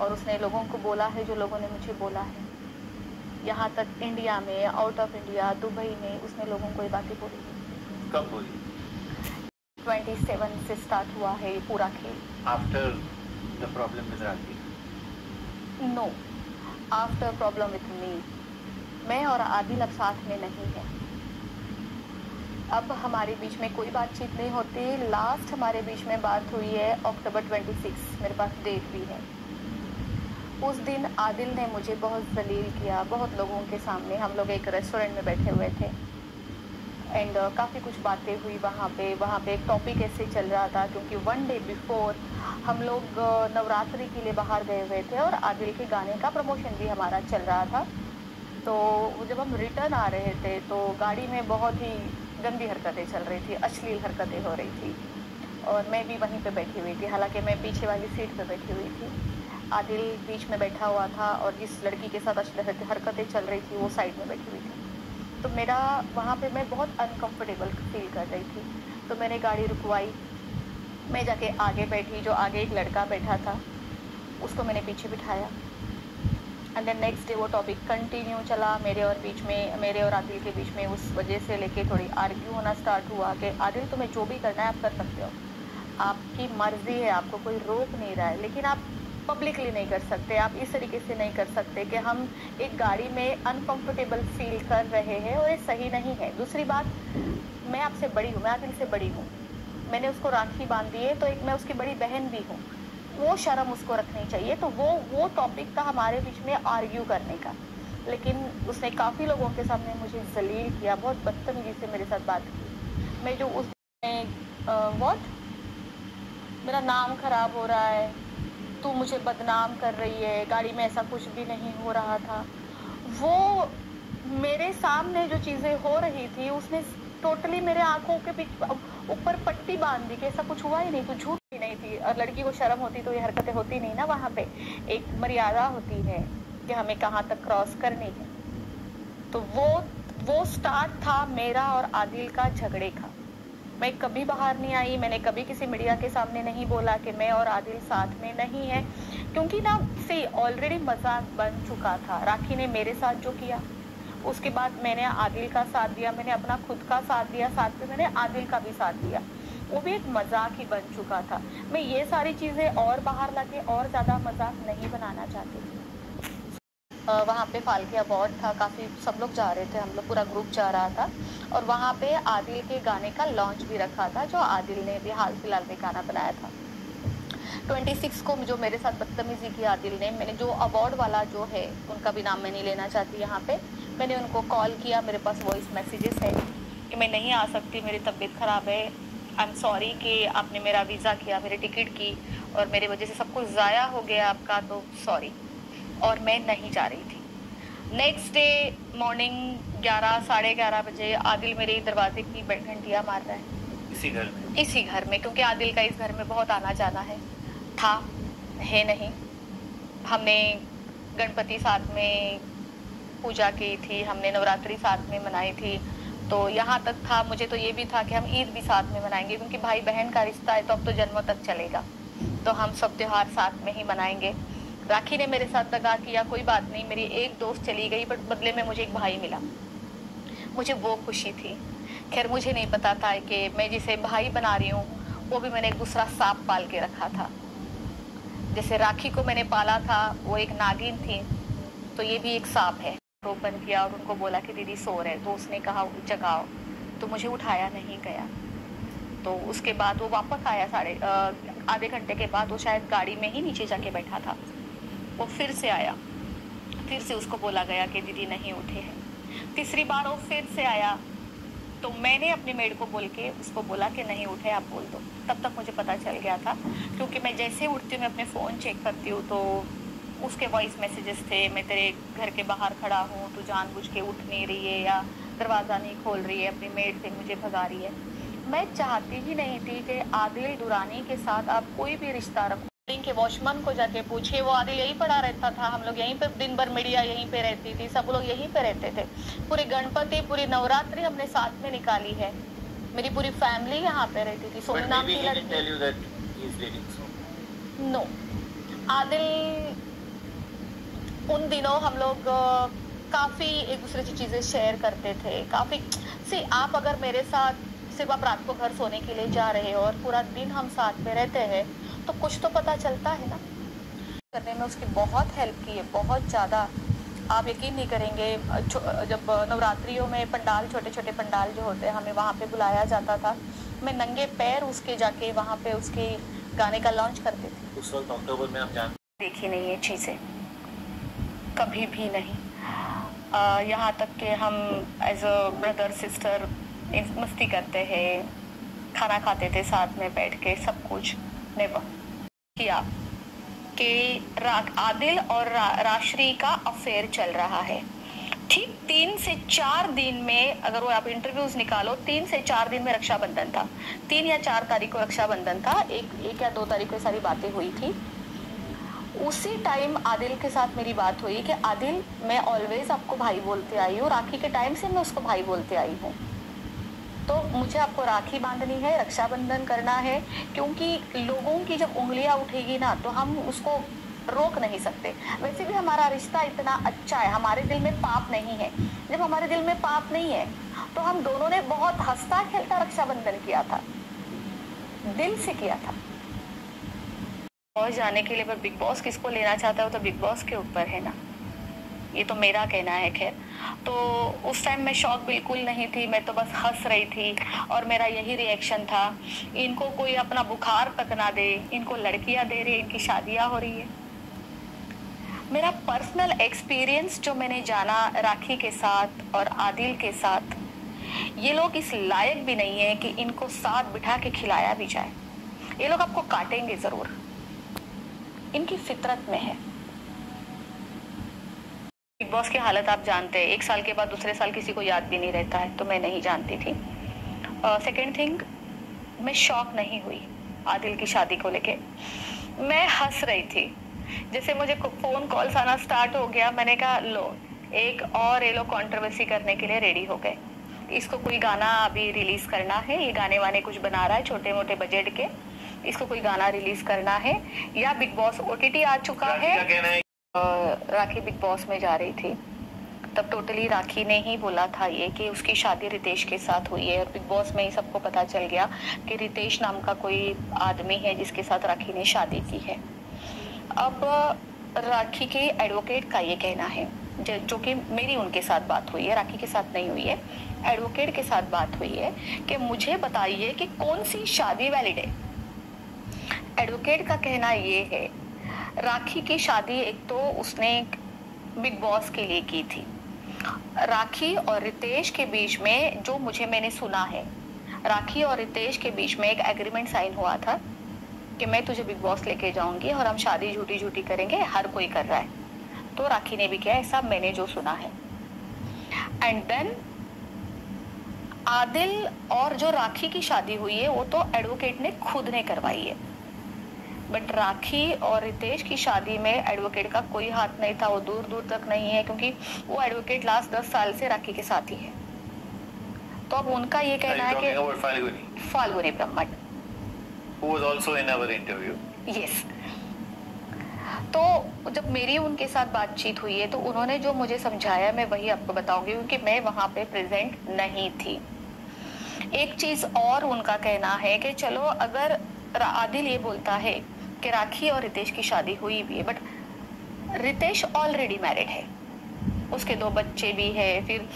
और उसने लोगों को बोला है जो लोगों ने मुझे बोला है। यहाँ तक इंडिया में, आउट ऑफ इंडिया, दुबई में उसने लोगों को ये बातें बोली है। कब बोली? 27 से स्टार्ट हुआ है ये पूरा खेल। After the problem with Rakhi? No, after problem with me. मैं और आदिल अब साथ में नहीं है। अब हमारे बीच में कोई बातचीत नहीं होती। लास्ट हमारे बीच में बात हुई है अक्टूबर 26, मेरे पास डेट भी है। उस दिन आदिल ने मुझे बहुत जलील किया, बहुत लोगों के सामने। हम लोग एक रेस्टोरेंट में बैठे हुए थे एंड काफ़ी कुछ बातें हुई वहाँ पे एक टॉपिक ऐसे चल रहा था क्योंकि 1 डे बिफोर हम लोग नवरात्रि के लिए बाहर गए हुए थे और आदिल के गाने का प्रमोशन भी हमारा चल रहा था। तो जब हम रिटर्न आ रहे थे तो गाड़ी में बहुत ही गंदी हरकतें चल रही थी, अश्लील हरकतें हो रही थी और मैं भी वहीं पे बैठी हुई थी। हालांकि मैं पीछे वाली सीट पे बैठी हुई थी, आदिल बीच में बैठा हुआ था और जिस लड़की के साथ अश्लील हरकतें चल रही थी वो साइड में बैठी हुई थी। तो मेरा वहाँ पे मैं बहुत अनकंफर्टेबल फील कर रही थी। तो मैंने गाड़ी रुकवाई, मैं जाके आगे बैठी। जो आगे एक लड़का बैठा था उसको मैंने पीछे बिठाया एंड देन नेक्स्ट डे वो टॉपिक कंटिन्यू चला मेरे और आदिल के बीच में। उस वजह से लेके थोड़ी आर्ग्यू होना स्टार्ट हुआ कि आदिल तुम्हें जो भी करना है आप कर सकते हो, आपकी मर्जी है, आपको कोई रोक नहीं रहा है, लेकिन आप पब्लिकली नहीं कर सकते, आप इस तरीके से नहीं कर सकते कि हम एक गाड़ी में अनकंफर्टेबल फील कर रहे हैं और ये सही नहीं है। दूसरी बात, मैं आपसे बड़ी हूँ, मैं आदिल से बड़ी हूँ, मैंने उसको राखी बांध दी है तो एक मैं उसकी बड़ी बहन भी हूँ, वो शर्म उसको रखनी चाहिए। तो वो टॉपिक था हमारे बीच में आर्ग्यू करने का, लेकिन उसने काफ़ी लोगों के सामने मुझे जलील किया, बहुत बदतमीजी से मेरे साथ बात की। मैं जो उस मेरा नाम खराब हो रहा है, तू मुझे बदनाम कर रही है, गाड़ी में ऐसा कुछ भी नहीं हो रहा था। वो मेरे सामने जो चीज़ें हो रही थी उसने टोटली मेरे आंखों के ऊपर पट्टी बांध दी कि ऐसा कुछ हुआ ही नहीं, कुछ झूठ ही नहीं थी। और लड़की को शर्म होती तो ये हरकतें होती नहीं ना। वहाँ पे एक मर्यादा होती है कि हमें कहाँ तक क्रॉस करनी है। तो वो स्टार्ट था मेरा और आदिल का झगड़े का। मैं कभी बाहर नहीं आई, मैंने कभी किसी मीडिया के सामने नहीं बोला कि मैं और आदिल साथ में नहीं है, क्योंकि ना से ऑलरेडी मजाक बन चुका था। राखी ने मेरे साथ जो किया, उसके बाद मैंने आदिल का साथ दिया, मैंने अपना खुद का साथ दिया, साथ में मैंने आदिल का भी साथ दिया, वो भी एक मजाक ही बन चुका था। मैं ये सारी चीज़ें और बाहर लाके और ज़्यादा मजाक नहीं बनाना चाहती थी। वहाँ पे फाल्के अवार्ड था, काफ़ी सब लोग जा रहे थे, हम लोग पूरा ग्रुप जा रहा था और वहाँ पे आदिल के गाने का लॉन्च भी रखा था, जो आदिल ने भी हाल फिलहाल में गाना बनाया था। 26 को जो मेरे साथ बदतमीजी की आदिल ने, मैंने जो अवार्ड वाला जो है उनका भी नाम मैं नहीं लेना चाहती यहाँ पे, मैंने उनको कॉल किया, मेरे पास वॉइस मैसेजेस है कि मैं नहीं आ सकती, मेरी तबीयत ख़राब है, आई एम सॉरी कि आपने मेरा वीज़ा किया, मेरी टिकट की और मेरी वजह से सब कुछ ज़ाया हो गया आपका, तो सॉरी। और मैं नहीं जा रही थी। नेक्स्ट डे मॉर्निंग 11 साढ़े 11 बजे आदिल मेरे दरवाजे की घंटियाँ मार रहा है, इसी घर में, क्योंकि आदिल का इस घर में बहुत आना जाना था नहीं। हमने गणपति साथ में पूजा की थी, हमने नवरात्रि साथ में मनाई थी, तो यहाँ तक था, मुझे तो ये भी था कि हम ईद भी साथ में मनाएंगे, क्योंकि भाई बहन का रिश्ता है तो अब तो जन्मों तक चलेगा, तो हम सब त्यौहार साथ में ही मनाएंगे। राखी ने मेरे साथ दगा किया, कोई बात नहीं, मेरी एक दोस्त चली गई बट बदले में मुझे एक भाई मिला, मुझे वो खुशी थी। खैर मुझे नहीं पता था कि मैं जिसे भाई बना रही हूँ वो भी मैंने एक दूसरा सांप पाल के रखा था। जैसे राखी को मैंने पाला था, वो एक नागिन थी, तो ये भी एक सांप है। ओपन किया और उनको बोला कि दीदी सो रहे, तो उसने कहा जगाओ, तो मुझे उठाया नहीं गया। तो उसके बाद वो वापस आया आधे घंटे के बाद, वो शायद गाड़ी में ही नीचे जाके बैठा था, वो फिर से आया, फिर से उसको बोला गया कि दीदी नहीं उठे हैं। तीसरी बार वो फिर से आया, तो मैंने अपनी मेड को बोल के उसको बोला कि नहीं उठे, आप बोल दो। तब तक मुझे पता चल गया था, क्योंकि मैं जैसे उठती हूँ मैं अपने फ़ोन चेक करती हूँ तो उसके वॉइस मैसेजेस थे, मैं तेरे घर के बाहर खड़ा हूँ, तू जानबूझ के उठ नहीं रही है या दरवाज़ा नहीं खोल रही है, अपनी मेड से मुझे भगा रही है। मैं चाहती ही नहीं थी कि आदिल दुरानी के साथ आप कोई भी रिश्ता रखो। के वॉचमैन को जाके पूछिए, वो आदिल यहीं पड़ा रहता था, हम लोग यहीं पे दिन भर, मीडिया यहीं पे रहती थी, सब लोग यहीं पे रहते थे, पूरी गणपति पूरी नवरात्रि हमने साथ में निकाली है, मेरी पूरी फैमिली यहाँ पे रहती थी। सोनू नाम की लड़की। नो, आदिल उन दिनों हम लोग काफ़ी एक दूसरे की चीज़ें शेयर करते थे, काफ़ी सी आप अगर मेरे साथ सिर्फ आप रात को घर सोने के लिए जा रहे हो और पूरा दिन हम साथ में रहते हैं तो कुछ तो पता चलता है ना। करने में उसकी बहुत हेल्प की है, बहुत ज़्यादा। आप यकीन नहीं करेंगे, जब नवरात्रियों में पंडाल, छोटे छोटे पंडाल जो होते हैं, हमें वहाँ पे बुलाया जाता था, मैं नंगे पैर उसके जाके वहाँ पे उसके गाने का लॉन्च करते थे। उस वक्त अक्टूबर में आप देखी नहीं ये चीज़ें, कभी भी नहीं। यहाँ तक कि हम एज अ ब्रदर सिस्टर मस्ती करते हैं, खाना खाते थे साथ में बैठ के, सब कुछ नेवर किया कि आदिल और राश्री का अफेयर चल रहा है। ठीक 3 से 4 दिन में, अगर वो आप इंटरव्यूज निकालो, 3 से 4 दिन में रक्षाबंधन था। 3 या 4 तारीख को रक्षाबंधन था, एक या 2 तारीख को सारी बातें हुई थी। उसी टाइम आदिल के साथ मेरी बात हुई कि आदिल, मैं ऑलवेज आपको भाई बोलते आई हूँ, राखी के टाइम से मैं उसको भाई बोलते आई हूँ, तो मुझे आपको राखी बांधनी है, रक्षाबंधन करना है, क्योंकि लोगों की जब उंगलियां उठेगी ना तो हम उसको रोक नहीं सकते। वैसे भी हमारा रिश्ता इतना अच्छा है, हमारे दिल में पाप नहीं है। जब हमारे दिल में पाप नहीं है तो हम दोनों ने बहुत हंसता खेलता रक्षाबंधन किया था, दिल से किया था। और जाने के लिए पर बिग बॉस किसको लेना चाहता है तो बिग बॉस के ऊपर है ना, ये तो मेरा कहना है। खैर, तो उस टाइम मैं शॉक बिल्कुल नहीं थी, मैं तो बस हंस रही थी और मेरा यही रिएक्शन था, इनको कोई अपना बुखार तक ना दे, इनको लड़कियां दे रही, इनकी शादियां हो रही है। मेरा पर्सनल एक्सपीरियंस जो मैंने जाना राखी के साथ और आदिल के साथ, ये लोग इस लायक भी नहीं है कि इनको साथ बिठा के खिलाया भी जाए। ये लोग आपको काटेंगे जरूर, इनकी फितरत में है। बिग बॉस की हालत आप जानते हैं, 1 साल के बाद दूसरे साल किसी को याद भी नहीं रहता है, तो मैं नहीं जानती थी। सेकेंड थिंग, मैं शॉक नहीं हुई आदिल की शादी को लेके, मैं हंस रही थी। जैसे मुझे फोन कॉल्स आना स्टार्ट हो गया, मैंने कहा लो, एक और ये लोग कंट्रोवर्सी करने के लिए रेडी हो गए। इसको कोई गाना अभी रिलीज करना है, ये गाने वाने कुछ बना रहा है छोटे मोटे बजट के, इसको कोई गाना रिलीज करना है, या बिग बॉस OTT आ चुका है। राखी बिग बॉस में जा रही थी, तब टोटली राखी ने ही बोला था ये कि उसकी शादी रितेश के साथ हुई है, और बिग बॉस में ही सबको पता चल गया कि रितेश नाम का कोई आदमी है जिसके साथ राखी ने शादी की है। अब राखी के एडवोकेट का ये कहना है, जो कि मेरी उनके साथ बात हुई है, राखी के साथ नहीं हुई है, एडवोकेट के साथ बात हुई है कि मुझे बताइए कि कौन सी शादी वैलिड है। एडवोकेट का कहना ये है, राखी की शादी एक तो उसने बिग बॉस के लिए की थी, राखी और रितेश के बीच में जो मैंने सुना है, राखी और रितेश के बीच में एक एग्रीमेंट साइन हुआ था कि मैं तुझे बिग बॉस लेके जाऊंगी और हम शादी झूठी झूठी करेंगे, हर कोई कर रहा है, तो राखी ने भी किया, ऐसा मैंने जो सुना है। एंड देन आदिल और जो राखी की शादी हुई है वो तो एडवोकेट ने खुद ने करवाई है, बट राखी और रितेश की शादी में एडवोकेट का कोई हाथ नहीं था, वो दूर दूर तक नहीं है, क्योंकि वो एडवोकेट लास्ट 10 साल से राखी के साथ ही है। तो अब उनका ये कहना है कि Falguni Brahmbhatt, who was also in our interview. Yes. तो जब मेरी उनके साथ बातचीत हुई है तो उन्होंने जो मुझे समझाया मैं वही आपको बताऊंगी, क्योंकि मैं वहां पे प्रेजेंट नहीं थी। एक चीज और उनका कहना है कि चलो अगर आदिल ये बोलता है कि राखी और रितेश की शादी हुई भी है, बट रितेश ऑलरेडी मैरिड है, उसके 2 बच्चे भी है। फिर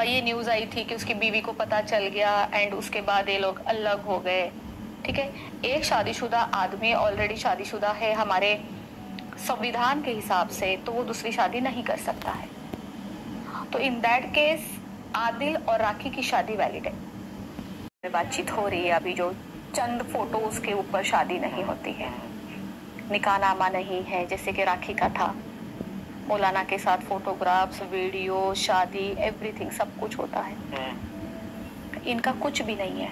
ये न्यूज आई थी कि उसकी बीवी को पता चल गया एंड उसके बाद ये लोग अलग हो गए। ठीक है, एक शादीशुदा आदमी ऑलरेडी शादीशुदा है हमारे संविधान के हिसाब से, तो वो दूसरी शादी नहीं कर सकता है। तो इन दैट केस आदिल और राखी की शादी वैलिड है। बातचीत हो रही है अभी, जो चंद फोटोज के ऊपर शादी नहीं होती है, निकाहनामा नहीं है जैसे कि राखी का था, मौलाना के साथ फोटोग्राफ्स, वीडियो, शादी, एवरीथिंग सब कुछ होता है। इनका कुछ भी नहीं है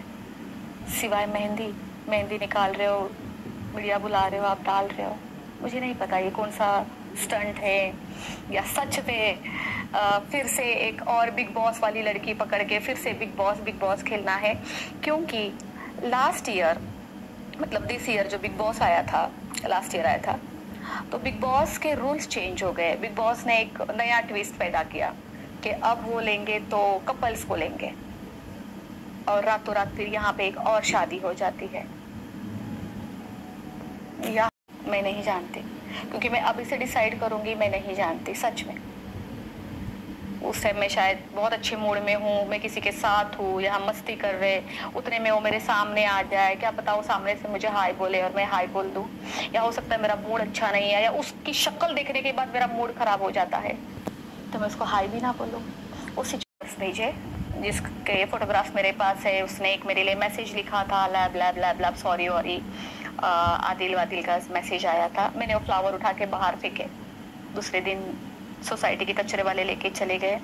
सिवाय मेहंदी निकाल रहे हो, मीडिया बुला रहे हो, आप डाल रहे हो। मुझे नहीं पता ये कौन सा स्टंट है या सच में फिर से एक और बिग बॉस वाली लड़की पकड़ के फिर से बिग बॉस खेलना है। क्योंकि लास्ट ईयर, मतलब दिस ईयर जो बिग बॉस आया था, लास्ट ईयर आया था, तो बिग बॉस के रूल्स चेंज हो गए। बिग बॉस ने एक नया ट्विस्ट पैदा किया कि अब वो लेंगे तो कपल्स को लेंगे, और रातों रात फिर यहाँ पे एक और शादी हो जाती है। या मैं नहीं जानती, क्योंकि मैं अभी से डिसाइड करूंगी, मैं नहीं जानती सच में। उस टाइम मैं शायद बहुत अच्छे मूड में हूँ, मैं किसी के साथ हूँ या हम मस्ती कर रहे, उतने में वो मेरे सामने आ जाए, क्या पता वो सामने से मुझे हाय बोले और मैं हाय बोल दूँ, या हो सकता है मेरा मूड अच्छा नहीं है या उसकी शक्ल देखने के बाद मेरा मूड खराब हो जाता है तो मैं उसको हाय भी ना बोलूँ। उसी भेजे जिसके फोटोग्राफ मेरे पास है, उसने एक मेरे लिए मैसेज लिखा था, lab lab lab lab sorry worry, Adil वादिल का मैसेज आया था। मैंने वो फ्लावर उठा के बाहर फेंके, दूसरे दिन सोसाइटी के कचरे वाले लेके चले गए।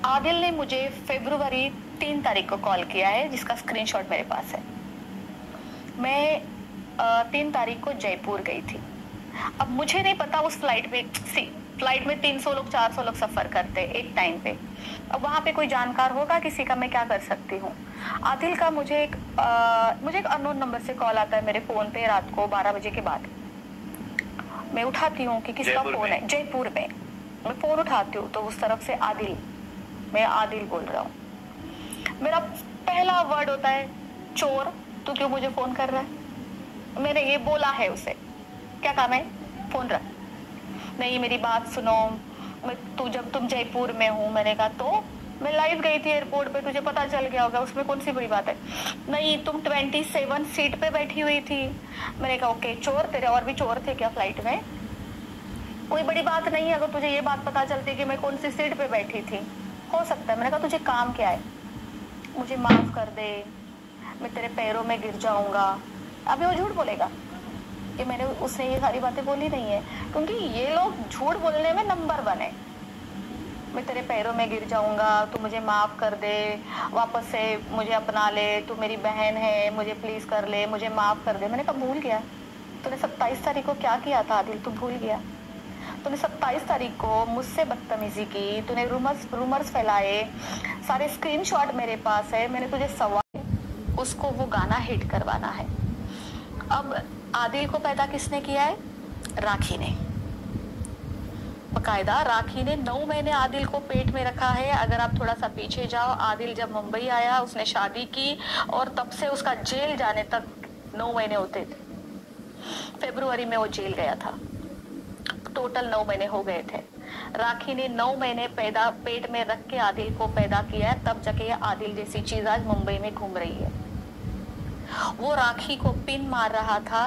आदिल ने मुझे फरवरी 3 तारीख को कॉल किया है, जिसका स्क्रीनशॉट मेरे पास है। मैं 3 तारीख को जयपुर गई थी। अब मुझे नहीं पता उस फ्लाइट में 300 लोग 400 लोग सफर करते एक टाइम पे। अब वहां पे कोई जानकार होगा किसी का, मैं क्या कर सकती हूँ। आदिल का मुझे एक अननोन नंबर से कॉल आता है मेरे फोन पे रात को 12 बजे के बाद। मैं उठाती हूँ कि किसका फोन है, जयपुर में। मैं फोन उठाती हूँ तो उस तरफ से आदिल, मैं आदिल बोल रहा हूँ। मेरा पहला वर्ड होता है चोर, तू क्यों मुझे फोन कर रहा है। मैंने ये बोला है उसे, क्या काम है, फोन रख। नहीं मेरी बात सुनो, जब तुम जयपुर में हूँ। मैंने कहा तो मैं लाइव गई थी एयरपोर्ट पे, तुझे पता चल गया होगा, उसमें कौन सी बड़ी बात है। नहीं तुम 27 सीट पे बैठी हुई थी। मैंने कहा ओके चोर, तेरे और भी चोर थे क्या फ्लाइट में, कोई बड़ी बात नहीं है अगर तुझे ये बात पता चलती कि मैं कौन सी सीट पे बैठी थी, हो सकता है। मैंने कहा तुझे काम क्या है, मुझे माफ कर दे, मैं तेरे पैरों में गिर जाऊंगा। अभी वो झूठ बोलेगा कि मैंने उसने ये सारी बातें बोली नहीं है, क्योंकि ये लोग झूठ बोलने में नंबर 1 है। मैं तेरे पैरों में गिर जाऊंगा, तू मुझे माफ कर दे, वापस से मुझे अपना ले, तू मेरी बहन है, मुझे प्लीज कर ले, मुझे माफ कर दे। मैंने कहा भूल गया, तूने 27 तारीख को क्या किया था आदिल, तू भूल गया। तूने 27 तारीख को मुझसे बदतमीजी की, तूने रूमर्स फैलाए, सारे स्क्रीनशॉट मेरे पास है। मैंने तुझे सवाल, उसको वो गाना हिट करवाना है। अब आदिल को पैदा किसने किया है, राखी ने। बकायदा राखी ने 9 महीने आदिल को पेट में रखा है। अगर आप थोड़ा सा पीछे जाओ, आदिल जब मुंबई आया उसने शादी की और तब से उसका जेल जाने तक 9 महीने होते थे। फरवरी में वो जेल गया था, टोटल 9 महीने हो गए थे। राखी ने 9 महीने पेट में रख के आदिल को पैदा किया है, तब जाके ये आदिल जैसी चीज आज मुंबई में घूम रही है। वो राखी को पिन मार रहा था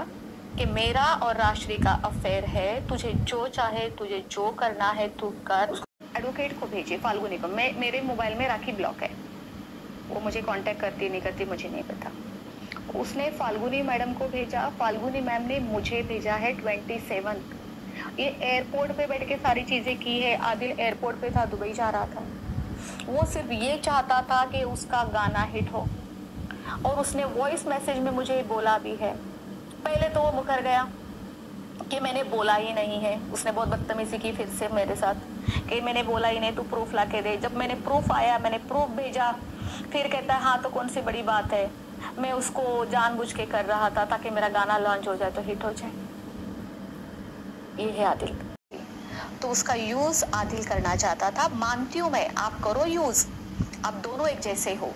कि मेरा और राश्री का अफेयर है, तुझे जो चाहे, तुझे जो करना है तू कर। एडवोकेट को भेजिए, फाल्गुनी को। मेरे मोबाइल में राखी ब्लॉक है, वो मुझे कांटेक्ट करती नहीं करती मुझे नहीं पता। उसने फाल्गुनी मैडम को भेजा, फाल्गुनी मैम ने मुझे भेजा है 27। ये एयरपोर्ट पे बैठ के सारी चीजें की है। आदिल एयरपोर्ट पे था, दुबई जा रहा था। वो सिर्फ ये चाहता था कि उसका गाना हिट हो, और उसने वॉइस मैसेज में मुझे बोला भी है। पहले तो वो मुकर गया कि मैंने बोला ही नहीं है। उसने बहुत बदतमीजी की फिर से मेरे साथ कि मैंने बोला ही नहीं, तू प्रूफ ला के दे। जब मैंने प्रूफ आया, मैंने प्रूफ भेजा, फिर कहता है हाँ तो कौन सी बड़ी बात है, मैं उसको जानबूझ के कर रहा था ताकि मेरा गाना लॉन्च हो जाए तो हिट हो जाए। ये है आदिल। तो उसका यूज आदिल करना चाहता था। मानती हूँ मैं, आप करो यूज, आप दोनों एक जैसे हो।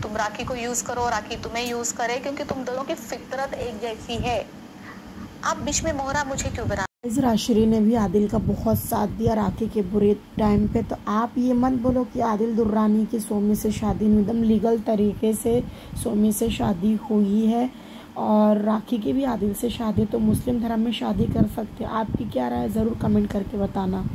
तुम राखी को यूज करो, राखी तुम्हें यूज करे, क्योंकि तुम दोनों की फितरत एक जैसी है। आप बीच में मोहरा मुझे क्यों बना। राश्री ने भी आदिल का बहुत साथ दिया राखी के बुरे टाइम पे। तो आप ये मत बोलो कि आदिल दुर्रानी की सोमी से शादी नहीं, एकदम लीगल तरीके से सोमी से शादी हुई है। और राखी की भी आदिल से शादी, तो मुस्लिम धर्म में शादी कर सकते हैं। आपकी क्या राय है, ज़रूर कमेंट करके बताना।